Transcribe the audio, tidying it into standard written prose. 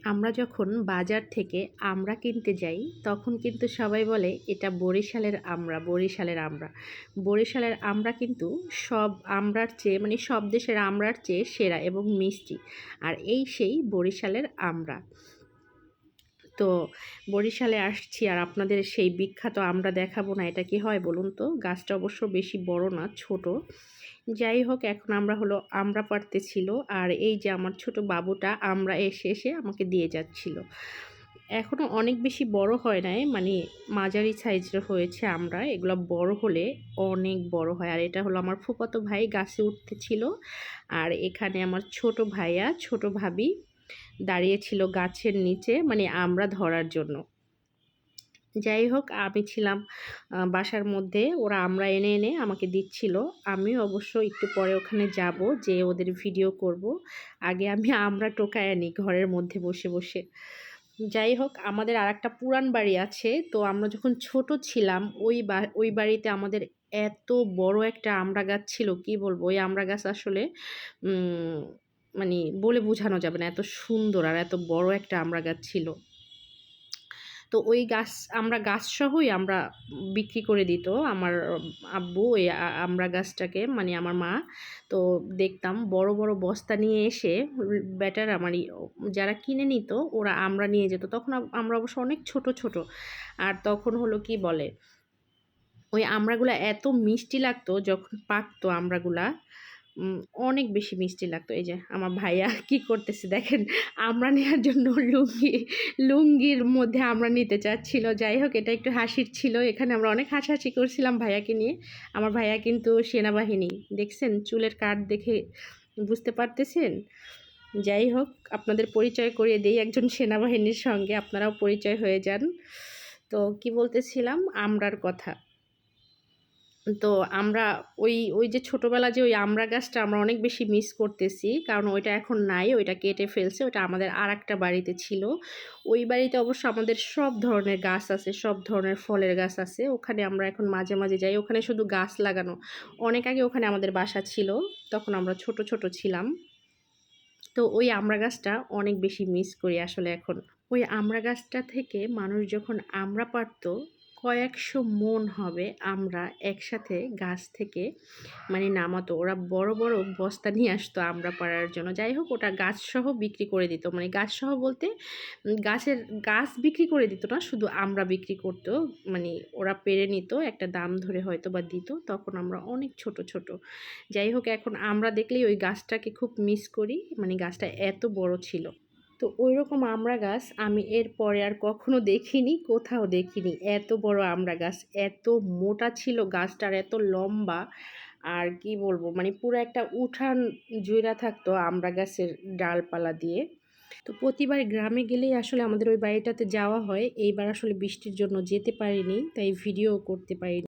আমরা যখন বাজার থেকে আমড়া কিনতে যাই তখন কিন্তু সবাই বলে এটা বরিশালের আমড়া, বরিশালের আমড়া। বরিশালের আমড়া কিন্তু সব আমড়ার চেয়ে মানে সব দেশের আমড়ার চেয়ে সেরা এবং মিষ্টি। আর এই সেই বরিশালের আমড়া। তো বরিশালে আসছি আর আপনাদের সেই বিখ্যাত আমড়া দেখাবো না, এটা কি হয় বলুন তো? গাছটা অবশ্য বেশি বড় না, ছোট। যাই হোক, এখন আমরা হলো আমড়া পাড়তেছিল আর এই যে আমার ছোট বাবুটা আমড়া এসে এসে আমাকে দিয়ে যাচ্ছিল। এখনও অনেক বেশি বড় হয় নাই, মানে মাঝারি সাইজের হয়েছে আমড়া। এগুলো বড় হলে অনেক বড় হয়। আর এটা হলো আমার ফুফাতো ভাই গাছে উঠতেছিল, আর এখানে আমার ছোট ভাইয়া ছোট ভাবি দাঁড়িয়েছিল গাছের নিচে, মানে আমড়া ধরার জন্য। যাই হোক, আমি ছিলাম বাসার মধ্যে, ওরা আমড়া এনে এনে আমাকে দিচ্ছিল। আমি অবশ্য একটু পরে ওখানে যাব, যে ওদের ভিডিও করব। আগে আমি আমড়া টোকায় আনি ঘরের মধ্যে বসে বসে। যাই হোক, আমাদের আরেকটা পুরান বাড়ি আছে। তো আমরা যখন ছোট ছিলাম ওই বাড়িতে আমাদের এত বড় একটা আমড়া গাছ ছিল, কি বলবো! ওই আমড়া গাছ আসলে উম মানে বলে বোঝানো যাবে না, এত সুন্দর আর এত বড় একটা আমড়া গাছ ছিল। তো ওই গাছ আমরা গাছসহই আমরা বিক্রি করে দিত আমার আব্বু ওই আমড়া গাছটাকে, মানে আমার মা। তো দেখতাম বড় বড় বস্তা নিয়ে এসে বেটার আমারই যারা কিনে নিত ওরা আমড়া নিয়ে যেত। তখন আমরা অবশ্য অনেক ছোট ছোট। আর তখন হলো কি বলে, ওই আমড়াগুলা এত মিষ্টি লাগতো যখন পাকতো আমড়াগুলা, উম অনেক বেশি মিষ্টি লাগতো। এই যে আমার ভাইয়া কি করতেছে দেখেন, আমড়া নেওয়ার জন্য লুঙ্গির মধ্যে আমড়া নিতে চাচ্ছিল। যাই হোক, এটা একটু হাসির ছিল। এখানে আমরা অনেক হাসাহাসি করছিলাম ভাইয়াকে নিয়ে। আমার ভাইয়া কিন্তু সেনাবাহিনী, দেখছেন চুলের কাট দেখে বুঝতে পারতেছেন? যাই হোক, আপনাদের পরিচয় করিয়ে দেই একজন সেনাবাহিনীর সঙ্গে, আপনারাও পরিচয় হয়ে যান। তো কি বলতেছিলাম? আমড়ার কথা। তো আমরা ওই যে ছোটবেলা যে ওই আমড়া গাছটা আমরা অনেক বেশি মিস করতেছি। কারণ ওইটা এখন নাই, ওইটা কেটে ফেলছে। ওইটা আমাদের আরেকটা বাড়িতে ছিল। ওই বাড়িতে অবশ্য আমাদের সব ধরনের গাছ আছে, সব ধরনের ফলের গাছ আছে। ওখানে আমরা এখন মাঝে মাঝে যাই। ওখানে শুধু গাছ লাগানো। অনেক আগে ওখানে আমাদের বাসা ছিল। তখন আমরা ছোট ছোট ছিলাম। তো ওই আমড়া গাছটা অনেক বেশি মিস করি আসলে এখন। ওই আমড়া গাছটা থেকে মানুষ যখন আমড়া পাড়তো, কয়েকশো মণ হবে আমড়া একসাথে গাছ থেকে মানে নামাতো। ওরা বড় বড় বস্তা নিয়ে আসতো আমড়া পাড়ার জন্য। যাই হোক, ওটা গাছসহ বিক্রি করে দিত। মানে গাছসহ বলতে গাছ বিক্রি করে দিত না, শুধু আমড়া বিক্রি করতো। মানে ওরা পেড়ে নিত, একটা দাম ধরে হয়তো বা দিত। তখন আমরা অনেক ছোট ছোট। যাই হোক, এখন আমরা দেখলেই ওই গাছটাকে খুব মিস করি, মানে গাছটা এত বড় ছিল। তো ওইরকম আমড়া গাছ আমি এর পরে আর কখনো দেখিনি, কোথাও দেখিনি। এত বড় আমড়া গাছ, এত মোটা ছিল গাছটা আর এত লম্বা। আর কি বলবো, মানে পুরো একটা উঠান জুড়া থাকতো আমড়া গাছের ডালপালা দিয়ে। তো প্রতিবার গ্রামে গেলেই আসলে আমাদের ওই বাড়িটাতে যাওয়া হয়। এইবার আসলে বৃষ্টির জন্য যেতে পারিনি, তাই ভিডিও করতে পারিনি।